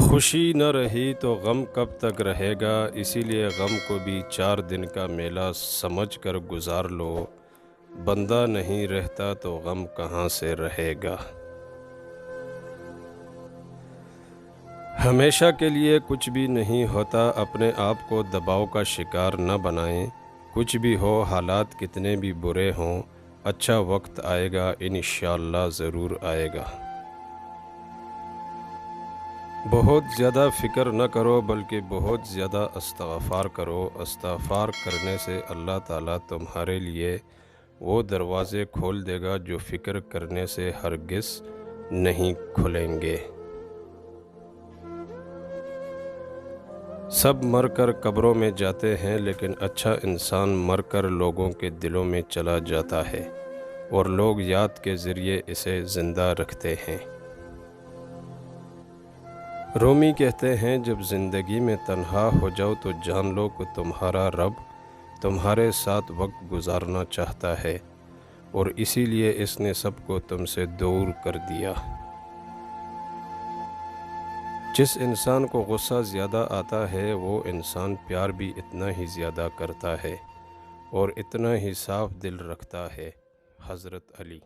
خوشی نہ رہی تو غم کب تک رہے گا، اسی لیے غم کو بھی 4 دن کا میلہ سمجھ کر گزار لو، بندہ نہیں رہتا تو غم کہاں سے رہے گا۔ ہمیشہ کے لیے کچھ بھی نہیں ہوتا، اپنے آپ کو دباؤ کا شکار نہ بنائیں، کچھ بھی ہو حالات کتنے بھی برے ہوں، اچھا وقت آئے گا انشاءاللہ ضرور آئے گا۔ بہت زیادہ فکر نہ کرو بلکہ بہت زیادہ استغفار کرو، استغفار کرنے سے اللہ تعالیٰ تمہارے لیے وہ دروازے کھول دے گا جو فکر کرنے سے ہرگز نہیں کھلیں گے۔ سب مر کر قبروں میں جاتے ہیں لیکن اچھا انسان مر کر لوگوں کے دلوں میں چلا جاتا ہے اور لوگ یاد کے ذریعے اسے زندہ رکھتے ہیں۔ رومی کہتے ہیں جب زندگی میں تنہا ہو جاؤ تو جان لو کہ تمہارا رب تمہارے ساتھ وقت گزارنا چاہتا ہے اور اسی لیے اس نے سب کو تم سے دور کر دیا۔ جس انسان کو غصہ زیادہ آتا ہے وہ انسان پیار بھی اتنا ہی زیادہ کرتا ہے اور اتنا ہی صاف دل رکھتا ہے۔ حضرت علی۔